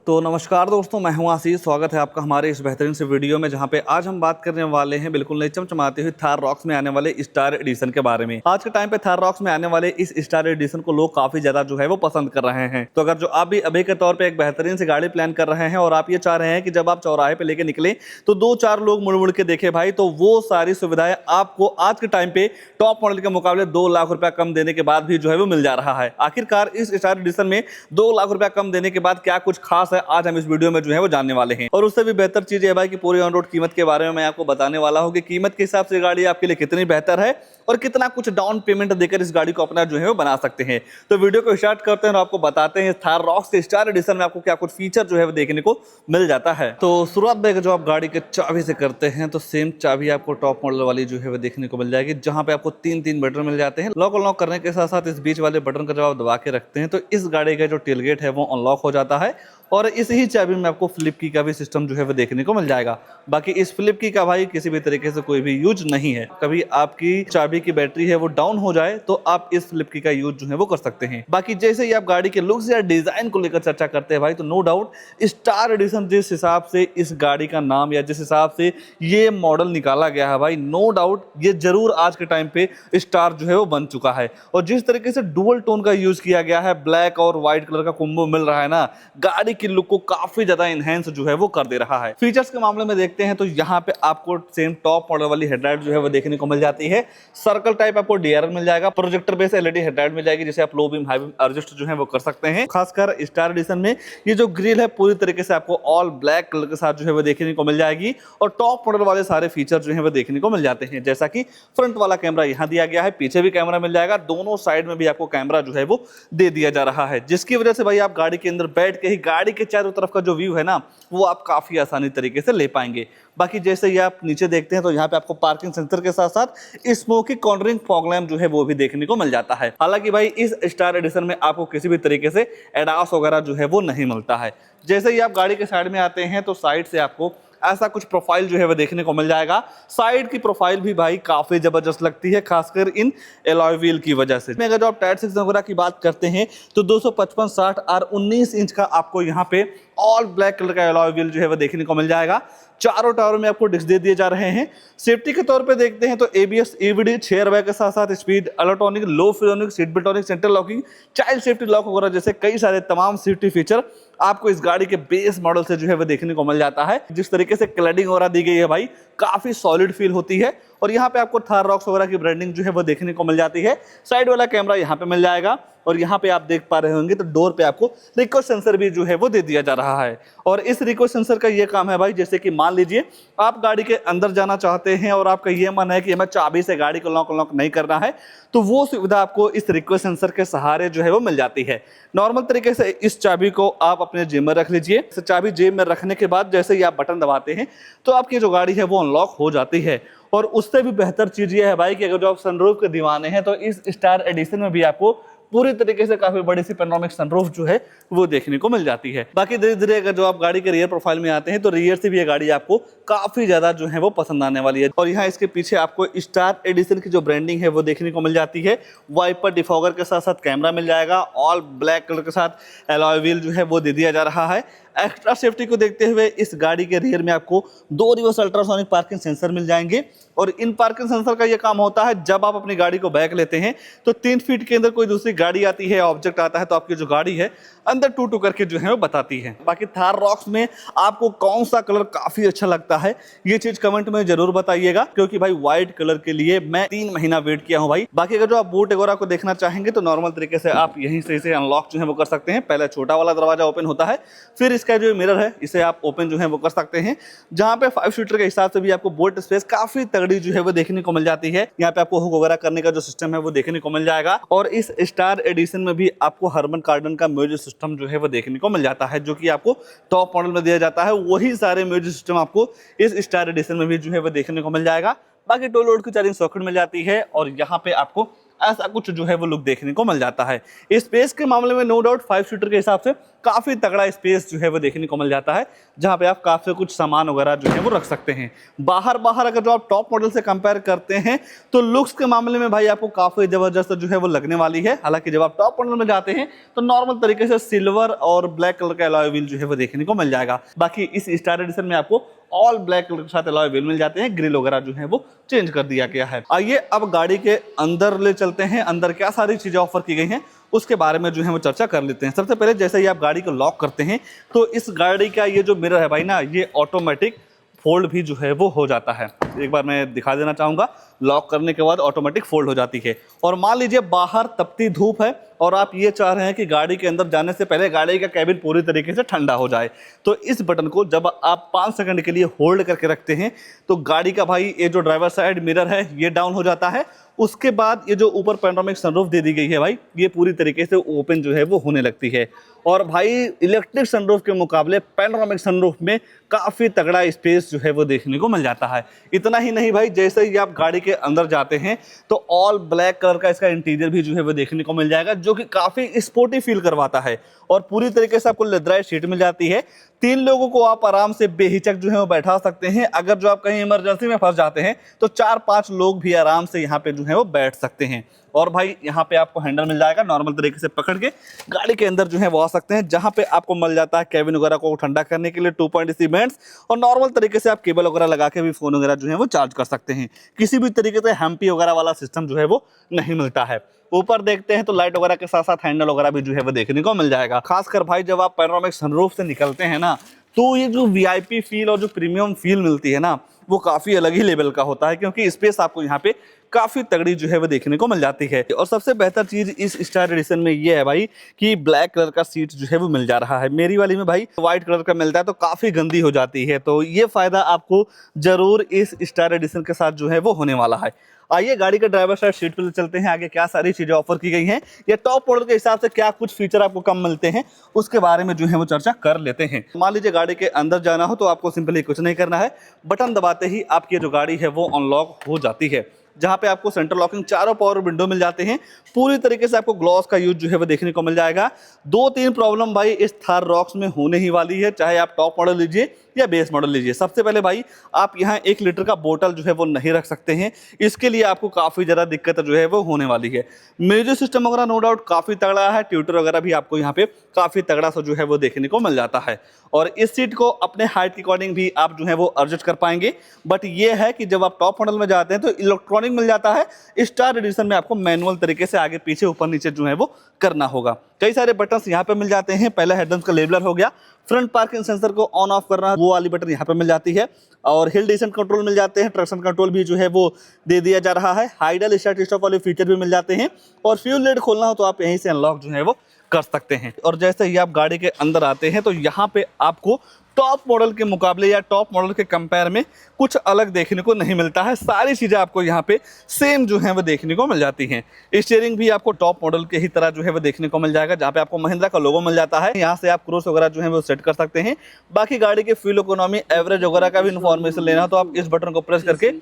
तो नमस्कार दोस्तों, मैं हूं आशीष। स्वागत है आपका हमारे इस बेहतरीन से वीडियो में, जहां पे आज हम बात करने वाले हैं बिल्कुल नई चमचमाती हुई थार रॉक्स में आने वाले स्टार एडिशन के बारे में। आज के टाइम पे थार रॉक्स में आने वाले इस स्टार एडिशन को लोग काफी ज्यादा जो है वो पसंद कर रहे हैं। तो अगर जो आप भी अभी के तौर पे एक बेहतरीन सी गाड़ी प्लान कर रहे हैं और आप ये चाह रहे हैं कि जब आप चौराहे पे लेके निकले तो 2-4 लोग मुड़ मुड़ के देखे भाई, तो वो सारी सुविधाएं आपको आज के टाइम पे टॉप मॉडल के मुकाबले 2 लाख रुपया कम देने के बाद भी जो है वो मिल जा रहा है। आखिरकार इस स्टार एडिशन में 2 लाख रुपया कम देने के बाद क्या कुछ खास है, आज हम इस वीडियो में जो है वो जानने वाले हैं। और उससे भी बेहतर चीज है भाई कि पूरी ऑन रोड कीमत के बारे में मैं आपको बताने वाला हूं कि कीमत के हिसाब से गाड़ी आपके लिए कितनी बेहतर है और कितना कुछ डाउन पेमेंट देकर इस गाड़ी को अपना जो है वो बना सकते हैं। तो वीडियो को स्टार्ट करते हैं और आपको बताते हैं थार रॉक्स के स्टार एडिशन में आपको क्या कुछ फीचर जो है वो देखने को मिल जाता है। तो शुरुआत में जो आप गाड़ी के चाबी से करते हैं तो सेम चाबी आपको टॉप मॉडल वाली जो है वो देखने को मिल जाएगी, जहां पे आपको 3 बटन मिल जाते हैं। लॉक अनलॉक करने के साथ साथ इस बीच वाले बटन का जब आप दबा के रखते हैं तो इस गाड़ी का जो टेलगेट है वो अनलॉक हो जाता है और इस ही चाबी में आपको फ्लिप की का भी सिस्टम जो है वो देखने को मिल जाएगा। बाकी इस फ्लिप की का भाई किसी भी तरीके से कोई भी यूज नहीं है। कभी आपकी चाबी की बैटरी है वो डाउन हो जाए तो आप इस फ्लिप की का यूज जो है वो कर सकते हैं। बाकी जैसे ही आप गाड़ी के लुक्स या डिजाइन को लेकर चर्चा करते हैं भाई, तो नो डाउट स्टार एडिशन जिस हिसाब से इस गाड़ी का नाम या जिस हिसाब से ये मॉडल निकाला गया है भाई, नो डाउट ये जरूर आज के टाइम पे स्टार जो है वो बन चुका है। और जिस तरीके से डुअल टोन का यूज किया गया है, ब्लैक और व्हाइट कलर का कॉम्बो मिल रहा है ना, गाड़ी की लुक को काफी ज्यादा एनहेंस जो है वो कर दे रहा है। फीचर्स के मामले में देखते हैं तो यहाँ पे आपको सेम टॉप मॉडल वाली हेडलाइट जो है वो देखने को मिल जाती है। सर्कल टाइप आपको डीआरएल मिल जाएगा, प्रोजेक्टर बेस एलईडी हेडलाइट मिल जाएगी जिसे आप low beam high beam adjust जो है वो कर सकते हैं। खासकर स्टार एडिशन में ये जो ग्रिल है पूरी तरीके से आपको ऑल ब्लैक कलर के साथ जो है वो देखने को मिल जाएगी और टॉप मॉडल वाले सारे फीचर जो है वो देखने को मिल जाते हैं, जैसा कि फ्रंट वाला कैमरा यहाँ दिया गया है, पीछे भी कैमरा मिल जाएगा, दोनों साइड में भी आपको कैमरा जो है वो दे दिया जा रहा है, जिसकी वजह से भाई आप गाड़ी के अंदर बैठ के ही गाड़ी के चारों तरफ का जो व्यू है ना वो आप काफी आसानी तरीके से ले पाएंगे। बाकी जैसे ही आप नीचे देखते हैं तो यहाँ पे आपको पार्किंग सेंसर के साथ साथ स्मोकी कॉर्नरिंग फॉग लैंप जो है वो भी देखने को मिल जाता है। हालांकि भाई इस स्टार एडिशन में आपको किसी भी तरीके से एडास वगैरह जो है वो नहीं मिलता है। जैसे ही आप गाड़ी के साइड में आते हैं तो साइड से आपको ऐसा कुछ प्रोफाइल जो है वो देखने को मिल जाएगा। साइड की प्रोफाइल भी भाई काफी जबरदस्त लगती है, खासकर इन एलॉय व्हील की वजह से। अगर जो आप टायर सेक्शन वगैरह की बात करते हैं तो 255/60 और 19 इंच का आपको यहाँ पे ऑल ब्लैक कलर का एलॉय व्हील जो है वो देखने को मिल जाएगा। चारों टायरों में आपको डिस्क दे दिए जा रहे हैं। सेफ्टी के तौर पे देखते हैं तो एबीएस, ईवीडी, 6 एयरबैग के साथ साथ स्पीड इलेक्ट्रॉनिक, लो फ्लोनिक, सीट बेल्टॉनिक, central locking, child safety lock वगैरह जैसे कई सारे तमाम सेफ्टी फीचर आपको इस गाड़ी के बेस मॉडल से जो है वो देखने को मिल जाता है। जिस तरीके से क्लैडिंग वगैरह दी गई है भाई, काफी सॉलिड फील होती है और यहाँ पे आपको थार रॉक्स वगैरह की ब्रांडिंग जो है वो देखने को मिल जाती है। साइड वाला कैमरा यहाँ पे मिल जाएगा और यहाँ पे आप देख पा रहे होंगे तो डोर पे आपको रिक्वेस्ट सेंसर भी जो है वो दे दिया जा रहा है। और इस रिक्वेस्ट सेंसर का ये काम है भाई, जैसे कि मान लीजिए आप गाड़ी के अंदर जाना चाहते हैं और आपका ये मन है कि हमें चाबी से गाड़ी को लॉक अनलॉक नहीं करना है, तो वो सुविधा आपको इस रिक्वेस्ट सेंसर के सहारे जो है वो मिल जाती है। नॉर्मल तरीके से इस चाबी को आप अपने जेब में रख लीजिए। चाबी जेब में रखने के बाद जैसे ही आप बटन दबाते हैं तो आपकी जो गाड़ी है वो अनलॉक हो जाती है। और उससे भी बेहतर चीज ये है भाई कि अगर जो आप सनरूफ के दीवाने हैं तो इस स्टार एडिशन में भी आपको पूरी तरीके से काफी बड़ी सी पैनोरामिक सनरूफ जो है वो देखने को मिल जाती है। बाकी धीरे धीरे अगर जो आप गाड़ी के रियर प्रोफाइल में आते हैं तो रियर से भी ये गाड़ी आपको काफी ज्यादा जो है वो पसंद आने वाली है। और यहाँ इसके पीछे आपको स्टार एडिशन की जो ब्रांडिंग है वो देखने को मिल जाती है। वाइपर डिफॉगर के साथ साथ कैमरा मिल जाएगा, ऑल ब्लैक कलर के साथ एलॉय व्हील जो है वो दे दिया जा रहा है। एक्स्ट्रा सेफ्टी को देखते हुए इस गाड़ी के रियर में आपको 2 रिवर्स अल्ट्रासोनिक पार्किंग सेंसर मिल जाएंगे और इन पार्किंग सेंसर का ये काम होता है, जब आप अपनी गाड़ी को बैक लेते हैं तो 3 फीट के अंदर कोई दूसरी गाड़ी आती है, ऑब्जेक्ट आता है, तो आपकी जो गाड़ी है अंदर टू करके जो है वो बताती है। बाकी थार रॉक्स में आपको कौन सा कलर काफी अच्छा लगता है ये चीज कमेंट में जरूर बताइएगा, क्योंकि भाई व्हाइट कलर के लिए मैं 3 महीना वेट किया हूं भाई। बाकी अगर जो आप बूट वगैरह को देखना चाहेंगे तो नॉर्मल तरीके से आप यहीं से इसे अनलॉक जो है वो कर सकते हैं। पहले छोटा वाला दरवाजा ओपन होता है, फिर इसका जो मिरर है इसे आप ओपन जो है वो कर सकते हैं, जहां पे 5 सीटर के हिसाब से भी आपको बोट स्पेस काफी तगड़ी जो है वो देखने को मिल जाती है। यहाँ पे आपको हुक वगैरह करने का जो सिस्टम है वो देखने को मिल जाएगा। और इस स्टार एडिशन में भी आपको हरमन कार्डन का म्यूजिक सिस्टम जो है वो देखने को मिल जाता है, जो कि आपको टॉप मॉडल में दिया जाता है। वही सारे म्यूजिक सिस्टम आपको इस स्टार एडिशन में भी जो है वो देखने को मिल जाएगा। बाकी 2 लोड की चार्जिंग सॉकेट मिल जाती है और यहाँ पे आपको ऐसा कुछ जो है वो लुक देखने को मिल जाता है। स्पेस के मामले में नो डाउट 5 सीटर के हिसाब से काफी तगड़ा स्पेस जो है वो देखने को मिल जाता है, जहां पे आप काफी कुछ सामान वगैरह जो है वो रख सकते हैं। बाहर अगर जो आप टॉप मॉडल से कंपेयर करते हैं तो लुक्स के मामले में भाई आपको काफी जबरदस्त जो है वो लगने वाली है। हालांकि जब आप टॉप मॉडल में जाते हैं तो नॉर्मल तरीके से सिल्वर और ब्लैक कलर का अलॉय व्हील जो है वो देखने को मिल जाएगा। बाकी इस स्टार एडिशन में आपको ऑल ब्लैक कलर के साथ अलॉय व्हील मिल जाते हैं। ग्रिल वगैरह जो है वो चेंज कर दिया गया है। आइए अब गाड़ी के अंदर ले चलते हैं। अंदर क्या सारी चीजें ऑफर की गई हैं उसके बारे में जो है वो चर्चा कर लेते हैं। सबसे पहले जैसे ही आप गाड़ी को लॉक करते हैं तो इस गाड़ी का ये जो मिरर है भाई ना, ये ऑटोमेटिक फोल्ड भी जो है वो हो जाता है। एक बार मैं दिखा देना चाहूँगा, लॉक करने के बाद ऑटोमेटिक फोल्ड हो जाती है। और मान लीजिए बाहर तपती धूप है और आप ये चाह रहे हैं कि गाड़ी के अंदर जाने से पहले गाड़ी का कैबिन पूरी तरीके से ठंडा हो जाए, तो इस बटन को जब आप 5 सेकंड के लिए होल्ड करके रखते हैं तो गाड़ी का भाई ये जो ड्राइवर साइड मिरर है ये डाउन हो जाता है। उसके बाद ये जो ऊपर पैनोरामिक सनरूफ दे दी गई है भाई, ये पूरी तरीके से ओपन जो है वो होने लगती है। और भाई इलेक्ट्रिक सनरूफ के मुकाबले पैनोरामिक सनरूफ में काफ़ी तगड़ा स्पेस जो है वो देखने को मिल जाता है। इतना ही नहीं भाई, जैसे ही आप गाड़ी के अंदर जाते हैं तो ऑल ब्लैक कलर का इसका इंटीरियर भी जो है वो देखने को मिल जाएगा, जो कि काफ़ी स्पोर्टी फील करवाता है। और पूरी तरीके से आपको लेदराई सीट मिल जाती है। 3 लोगों को आप आराम से बेहिचक जो है वो बैठा सकते हैं। अगर जो आप कहीं इमरजेंसी में फंस जाते हैं तो 4-5 लोग भी आराम से यहाँ पे जो है वो बैठ सकते हैं। और भाई यहाँ पे आपको हैंडल मिल जाएगा, नॉर्मल तरीके से पकड़ के गाड़ी के अंदर जो है वो आ सकते हैं, जहाँ पे आपको मिल जाता है केबिन वगैरह को ठंडा करने के लिए 2.3 वेंट्स। और नॉर्मल तरीके से आप केबल वगैरह लगा के भी फोन वगैरह जो है वो चार्ज कर सकते हैं। किसी भी तरीके से हैम्पी वगैरह वाला सिस्टम जो है वो नहीं मिलता है। ऊपर देखते हैं तो लाइट वगैरह के साथ साथ हैंडल वगैरह भी जो है वो देखने को मिल जाएगा। खासकर भाई जब आप पैनोरामिक सनरूफ से निकलते हैं ना, तो ये जो वीआईपी फील और जो प्रीमियम फील मिलती है ना, वो काफ़ी अलग ही लेवल का होता है, क्योंकि स्पेस आपको यहाँ पे काफ़ी तगड़ी जो है वो देखने को मिल जाती है। और सबसे बेहतर चीज़ इस स्टार एडिशन में ये है भाई कि ब्लैक कलर का सीट जो है वो मिल जा रहा है। मेरी वाली में भाई व्हाइट कलर का मिलता है तो काफ़ी गंदी हो जाती है, तो ये फ़ायदा आपको ज़रूर इस स्टार एडिशन के साथ जो है वो होने वाला है। आइए गाड़ी के ड्राइवर साइड सीट पर चलते हैं, आगे क्या सारी चीज़ें ऑफर की गई हैं या टॉप मॉडल के हिसाब से क्या कुछ फीचर आपको कम मिलते हैं उसके बारे में जो है वो चर्चा कर लेते हैं। मान लीजिए गाड़ी के अंदर जाना हो तो आपको सिंपली कुछ नहीं करना है, बटन दबाते ही आपकी जो गाड़ी है वो अनलॉक हो जाती है, जहां पे आपको सेंटर लॉकिंग चारों पावर विंडो मिल जाते हैं। पूरी तरीके से आपको ग्लॉस का यूज जो है वो देखने को मिल जाएगा। 2-3 प्रॉब्लम भाई इस थार रॉक्स में होने ही वाली है, चाहे आप टॉप मॉडल लीजिए या बेस मॉडल लीजिए। सबसे पहले भाई आप यहाँ 1 लीटर का बोतल जो है वो नहीं रख सकते हैं, इसके लिए आपको काफ़ी ज़्यादा दिक्कत जो है वो होने वाली है। म्यूजिक सिस्टम वगैरह नो डाउट काफ़ी तगड़ा है, ट्यूटर वगैरह भी आपको यहाँ पे काफ़ी तगड़ा सा जो है वो देखने को मिल जाता है। और इस सीट को अपने हाइट के अकॉर्डिंग भी आप जो है वो एडजस्ट कर पाएंगे। बट ये है कि जब आप टॉप मॉडल में जाते हैं तो इलेक्ट्रॉनिक मिल जाता है। स्टार एडिशन में आपको मैनुअल तरीके से आगे पीछे ऊपर नीचे जो है वो करना होगा। कई सारे बटन्स यहाँ पे मिल जाते हैं। पहला हेडलाइट्स का लेबलर हो गया, फ्रंट पार्किंग सेंसर को ऑन ऑफ करना वो वाली बटन यहाँ पे मिल जाती है, और हिल डिसेंट कंट्रोल मिल जाते हैं, ट्रैक्शन कंट्रोल भी जो है वो दे दिया जा रहा है, हाइडल स्टार्ट स्टॉप वाले फीचर भी मिल जाते हैं, और फ्यूल लिड खोलना हो तो आप यहीं से अनलॉक जो है वो कर सकते हैं। और जैसे ही आप गाड़ी के अंदर आते हैं तो यहाँ पे आपको टॉप मॉडल के मुकाबले या टॉप मॉडल के कंपेयर में कुछ अलग देखने को नहीं मिलता है। सारी चीज़ें आपको यहाँ पे सेम जो है वो देखने को मिल जाती हैं। स्टीयरिंग भी आपको टॉप मॉडल के ही तरह जो है वो देखने को मिल जाएगा, जहाँ पे आपको महिंद्रा का लोगो मिल जाता है। यहाँ से आप क्रूज वगैरह जो है वो सेट कर सकते हैं। बाकी गाड़ी के फ्यूल इकोनॉमी एवरेज वगैरह का भी इन्फॉर्मेशन लेना तो आप इस बटन को प्रेस करके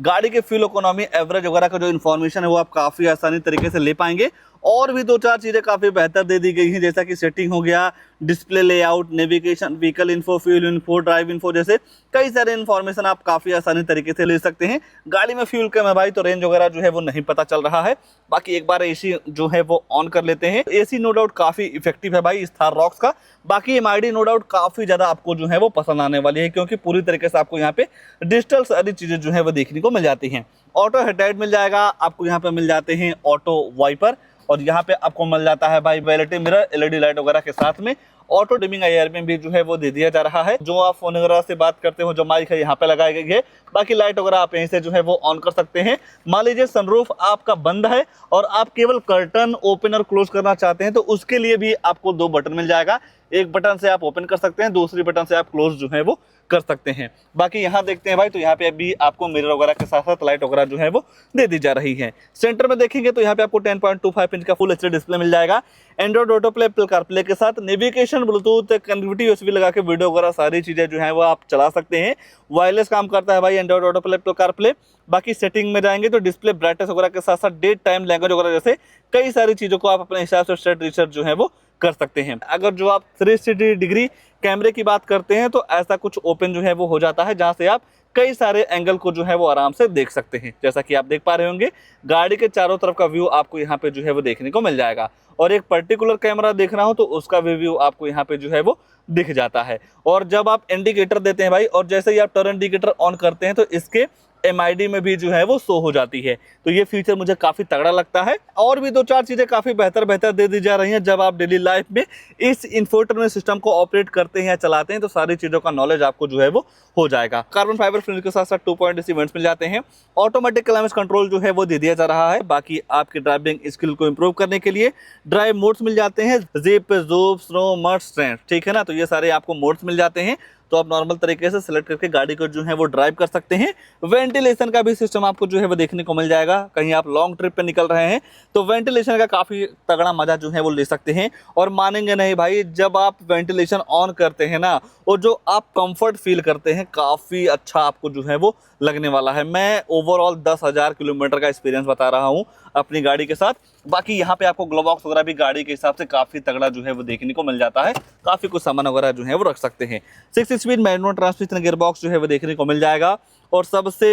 गाड़ी के फ्यूल इकोनॉमी एवरेज वगैरह का जो इन्फॉर्मेशन है वो आप काफ़ी आसानी तरीके से ले पाएंगे। और भी 2-4 चीज़ें काफ़ी बेहतर दे दी गई हैं, जैसा कि सेटिंग हो गया, display layout, navigation, vehicle info, fuel info, drive info जैसे कई सारे इन्फॉर्मेशन आप काफ़ी आसानी तरीके से ले सकते हैं। गाड़ी में फ्यूल कम है भाई तो रेंज वगैरह जो है वो नहीं पता चल रहा है। बाकी एक बार एसी जो है वो ऑन कर लेते हैं। एसी नो डाउट काफ़ी इफेक्टिव है भाई इस थार रॉक्स का। बाकी एमआईडी नो डाउट काफ़ी ज़्यादा आपको जो है वो पसंद आने वाली है, क्योंकि पूरी तरीके से आपको यहाँ पे डिजिटल सारी चीज़ें जो है वो देखने को मिल जाती हैं। ऑटो हेडलाइट मिल जाएगा आपको, यहाँ पे मिल जाते हैं ऑटो वाइपर, और यहाँ पे आपको मिल जाता है भाई वैनिटी मिरर, एलईडी लाइट वगैरह के साथ में। ऑटो डिमिंग आईआर में भी जो है वो दे दिया जा रहा है। जो आप फोन वगैरह से बात करते हो, जो माइक है यहाँ पे लगाई गई है। बाकी लाइट वगैरह आप यहीं से जो है वो ऑन कर सकते हैं। मान लीजिए सनरूफ आपका बंद है और आप केवल कर्टन ओपन और क्लोज करना चाहते हैं तो उसके लिए भी आपको 2 बटन मिल जाएगा। एक बटन से आप ओपन कर सकते हैं, दूसरी बटन से आप क्लोज जो है वो कर सकते हैं। बाकी यहाँ देखते हैं भाई, तो यहाँ पे अभी आपको मिरर वगैरह के साथ साथ लाइट वगैरह जो है वो दे दी जा रही है। सेंटर में देखेंगे तो यहाँ पे आपको 10.25 इंच का फुल एचडी डिस्प्ले मिल जाएगा। Android auto play, Apple CarPlay के साथ नेविगेशन, ब्लूटूथ, कनेक्टिविटी यूएसबी लगा के वीडियो वगैरह सारी चीजें जो है वो आप चला सकते हैं। वायरलेस काम करता है भाई Android auto play, Apple CarPlay. बाकी सेटिंग में जाएंगे तो डिस्प्ले ब्राइटनेस वगैरह के साथ साथ डेट टाइम, लैंग्वेज वगैरह जैसे कई सारी चीजों को आप अपने हिसाब से सेट रिसेट जो है वो कर सकते हैं। अगर जो आप 360 डिग्री कैमरे की बात करते हैं तो ऐसा कुछ ओपन जो है वो हो जाता है, जहां से आप कई सारे एंगल को जो है वो आराम से देख सकते हैं। जैसा कि आप देख पा रहे होंगे, गाड़ी के चारों तरफ का व्यू आपको यहाँ पे जो है वो देखने को मिल जाएगा। और एक पर्टिकुलर कैमरा देखना हो तो उसका भी व्यू आपको यहाँ पे जो है वो दिख जाता है। और जब आप इंडिकेटर देते हैं भाई, और जैसे ही आप टर्न इंडिकेटर ऑन करते हैं तो इसके MID में भी जो है वो शो हो जाती है। तो ये फीचर मुझे काफी तगड़ा लगता है। और भी दो चार चीजें काफी बेहतर दे दी जा रही हैं। जब आप डेली लाइफ में इस इंफोटेनमेंट सिस्टम को ऑपरेट करते हैं या चलाते हैं तो सारी चीजों का नॉलेज आपको जो है वो हो जाएगा। कार्बन फाइबर फिल्म के साथ साथ 2.AC इवेंट्स मिल जाते हैं। ऑटोमेटिक क्लाइमेट कंट्रोल जो है वो दे दिया जा रहा है। बाकी आपकी ड्राइविंग स्किल को इंप्रूव करने के लिए ड्राइव मोड्स मिल जाते हैं, zip, zoom, snow, mud, strength, ठीक है ना। तो ये सारे आपको मोड्स मिल जाते हैं, तो आप नॉर्मल तरीके से सिलेक्ट करके गाड़ी को जो है वो ड्राइव कर सकते हैं। वेंटिलेशन का भी सिस्टम आपको जो है वो देखने को मिल जाएगा। कहीं आप लॉन्ग ट्रिप पे निकल रहे हैं तो वेंटिलेशन का काफ़ी तगड़ा मजा जो है वो ले सकते हैं। और मानेंगे नहीं भाई, जब आप वेंटिलेशन ऑन करते हैं ना, और जो आप कंफर्ट फील करते हैं, काफ़ी अच्छा आपको जो है वो लगने वाला है। मैं ओवरऑल 10,000 किलोमीटर का एक्सपीरियंस बता रहा हूँ अपनी गाड़ी के साथ। बाकी यहाँ पे आपको ग्लो बॉक्स वगैरह भी गाड़ी के हिसाब से काफ़ी तगड़ा जो है वो देखने को मिल जाता है। काफ़ी कुछ सामान वगैरह जो है वो रख सकते हैं। 6 speed manual transmission gear box जो है वो देखने को मिल जाएगा। और सबसे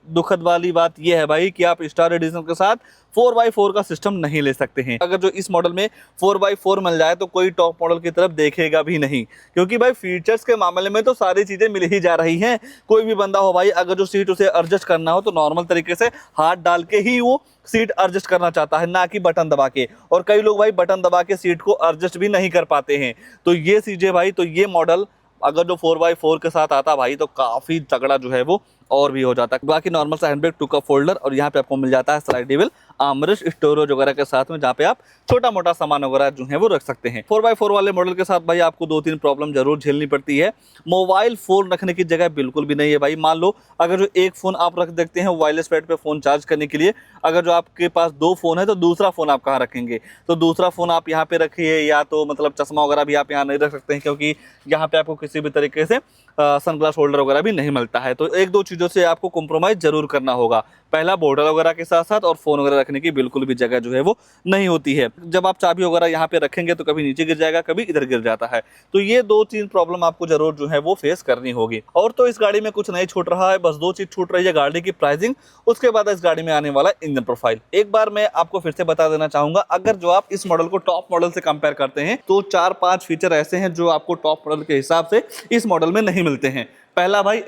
दुखद वाली बात यह है भाई कि आप स्टार एडिशन के साथ 4x4 का सिस्टम नहीं ले सकते हैं। अगर जो इस मॉडल में 4x4 मिल जाए तो कोई टॉप मॉडल की तरफ देखेगा भी नहीं, क्योंकि भाई फीचर्स के मामले में तो सारी चीज़ें मिल ही जा रही हैं। कोई भी बंदा हो भाई, अगर जो सीट उसे एडजस्ट करना हो तो नॉर्मल तरीके से हाथ डाल के ही वो सीट एडजस्ट करना चाहता है, ना कि बटन दबा के। और कई लोग भाई बटन दबा के सीट को एडजस्ट भी नहीं कर पाते हैं। तो ये चीज़ें भाई, तो ये मॉडल अगर जो 4x4 के साथ आता भाई तो काफ़ी तगड़ा जो है वो और भी हो जाता है। बाकी नॉर्मल सा हैंडबैग, 2 कप फोल्डर, और यहाँ पे आपको मिल जाता है स्लाइडेबल आर्मरेस्ट, स्टोरेज वगैरह के साथ में, जहाँ पे आप छोटा मोटा सामान वगैरह जो है वो रख सकते हैं। 4x4 वाले मॉडल के साथ भाई आपको 2-3 प्रॉब्लम जरूर झेलनी पड़ती है। मोबाइल फोन रखने की जगह बिल्कुल भी नहीं है भाई। मान लो अगर जो एक फोन आप रख देते हैं वायरलेस पैड पे फोन चार्ज करने के लिए, अगर जो आपके पास 2 फोन है तो दूसरा फोन आप कहाँ रखेंगे? तो दूसरा फोन आप यहाँ पे रखिए, या तो मतलब चश्मा वगैरह भी आप यहाँ नहीं रख सकते हैं, क्योंकि यहाँ पे आपको किसी भी तरीके से सनग्लास होल्डर वगैरह भी नहीं मिलता है। तो 1-2 चीज़ों से आपको कॉम्प्रोमाइज़ जरूर करना होगा। पहला, बॉर्डर वगैरह के साथ साथ, और फोन वगैरह रखने की बिल्कुल भी जगह जो है वो नहीं होती है। जब आप चाबी वगैरह यहाँ पे रखेंगे तो कभी नीचे गिर जाएगा, कभी इधर गिर जाता है। तो ये 2-3 प्रॉब्लम आपको जरूर जो है वो फेस करनी होगी। और तो इस गाड़ी में कुछ नहीं छूट रहा है, बस 2 चीज छूट रही है, गाड़ी की प्राइसिंग, उसके बाद इस गाड़ी में आने वाला इंजन प्रोफाइल। एक बार मैं आपको फिर से बता देना चाहूंगा, अगर जो आप इस मॉडल को टॉप मॉडल से कंपेयर करते हैं तो 4-5 फीचर ऐसे हैं जो आपको टॉप मॉडल के हिसाब से इस मॉडल में नहीं मिलते हैं। पहला भाई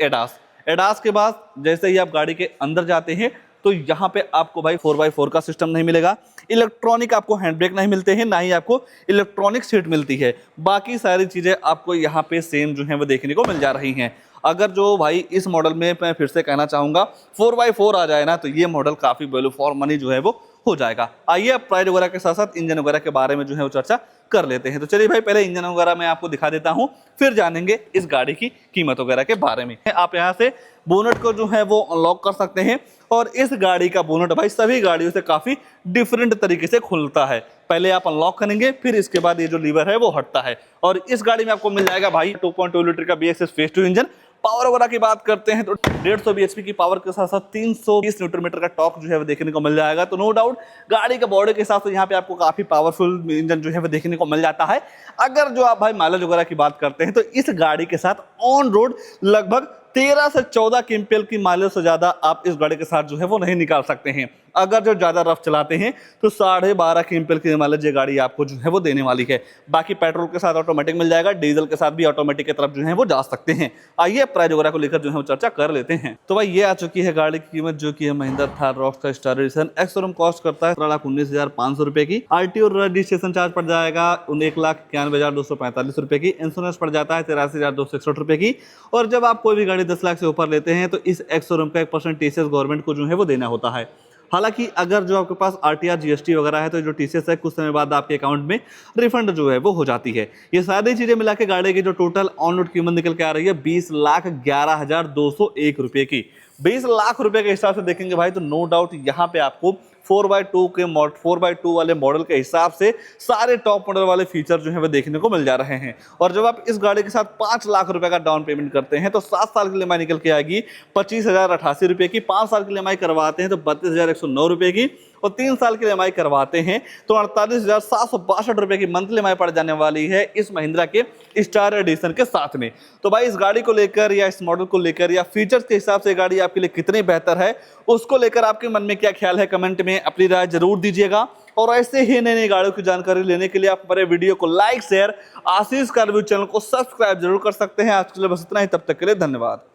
एडास के बाद जैसे ही आप गाड़ी के अंदर जाते हैं तो यहाँ पे आपको भाई 4x4 का सिस्टम नहीं मिलेगा। इलेक्ट्रॉनिक आपको हैंड ब्रेक नहीं मिलते हैं, ना ही आपको इलेक्ट्रॉनिक सीट मिलती है। बाकी सारी चीज़ें आपको यहाँ पे सेम जो है वो देखने को मिल जा रही हैं। अगर जो भाई इस मॉडल में मैं फिर से कहना चाहूँगा 4x4 आ जाए ना, तो ये मॉडल काफ़ी वैल्यू फॉर मनी जो है वो हो जाएगा। आइए अब प्राइस वगैरह के साथ साथ इंजन वगैरह के बारे में जो है वो चर्चा कर लेते हैं। तो चलिए भाई, पहले इंजन वगैरह मैं आपको दिखा देता हूं, फिर जानेंगे इस गाड़ी की कीमत वगैरह के बारे में। आप यहां से बोनट को जो है वो अनलॉक कर सकते हैं। और इस गाड़ी का बोनट भाई सभी गाड़ियों से काफी डिफरेंट तरीके से खुलता है। पहले आप अनलॉक करेंगे, फिर इसके बाद ये जो लीवर है वो हटता है। और इस गाड़ी में आपको मिल जाएगा भाई 2.2 लीटर का BS6 फेस 2 इंजन। पावर वगैरह की बात करते हैं तो 150 bhp की पावर के साथ साथ 320 न्यूटन मीटर का टॉर्क जो है वो देखने को मिल जाएगा। तो नो डाउट गाड़ी के बॉडी के हिसाब से यहाँ पे आपको काफी पावरफुल इंजन जो है वो देखने को मिल जाता है। अगर जो आप भाई माइलेज वगैरह की बात करते हैं तो इस गाड़ी के साथ ऑन रोड लगभग 13 से 14 किम्पेल की माइलेज से ज्यादा आप इस गाड़ी के साथ जो है वो नहीं निकाल सकते हैं। अगर जो ज्यादा रफ चलाते हैं तो 12.5 किम्पेल की माइलेज ये गाड़ी आपको जो है वो देने वाली है। बाकी पेट्रोल के साथ ऑटोमेटिक मिल जाएगा, डीजल के साथ भी ऑटोमेटिक की तरफ जो है वो जा सकते हैं। आइए प्राइस वगैरह को लेकर जो है वो चर्चा कर लेते हैं। तो भाई ये आ चुकी है गाड़ी की कीमत, जो की है महिंद्रा थार रॉक्स का star edition. Ex showroom cost करता है 13,19,500 रुपए की। RTO रजिस्ट्रेशन चार्ज पड़ जाएगा 1,91,245 रुपए की। इंश्योरेंस पड़ जाता है 83,261 रुपए की। और जब आप कोई भी गाड़ी 10 लाख से ऊपर लेते हैं तो इस एक्स शोरूम का 1% TCS गवर्नमेंट को जो है वो देना होता है। हालांकि अगर जो आपके पास आरटीआर जीएसटी वगैरह है तो जो टीसीएस है कुछ समय बाद आपके अकाउंट में रिफंड जो है वो हो जाती है। ये सारी चीजें मिला के गाड़ी की जो टोटल ऑन रोड कीमत निकल के आ रही है 20,11,201 की। 20 लाख रुपए के हिसाब से देखेंगे भाई तो नो डाउट यहाँ पे आपको 4x2 वाले मॉडल के हिसाब से सारे टॉप मॉडल वाले फीचर जो है वो देखने को मिल जा रहे हैं। और जब आप इस गाड़ी के साथ 5 लाख रुपए का डाउन पेमेंट करते हैं तो 7 साल की ईएमआई निकल के आएगी 25,088 रुपए की। 5 साल की ईएमआई करवाते हैं तो 32,109 रुपए की, और 3 साल की ईएमआई करवाते हैं तो 48,762 रुपए की मंथली ईएमआई पड़ जाने वाली है इस महिंद्रा के स्टार एडिशन के साथ में। तो भाई इस गाड़ी को लेकर या इस मॉडल को लेकर या फीचर्स के हिसाब से गाड़ी आपके लिए कितनी बेहतर है उसको लेकर आपके मन में क्या ख्याल है, कमेंट में अपनी राय जरूर दीजिएगा। और ऐसे ही नई नई गाड़ियों की जानकारी लेने के लिए आप हमारे वीडियो को लाइक शेयर, आशीष कार रिव्यू चैनल को सब्सक्राइब जरूर कर सकते हैं। आज के लिए बस इतना ही, तब तक के लिए धन्यवाद।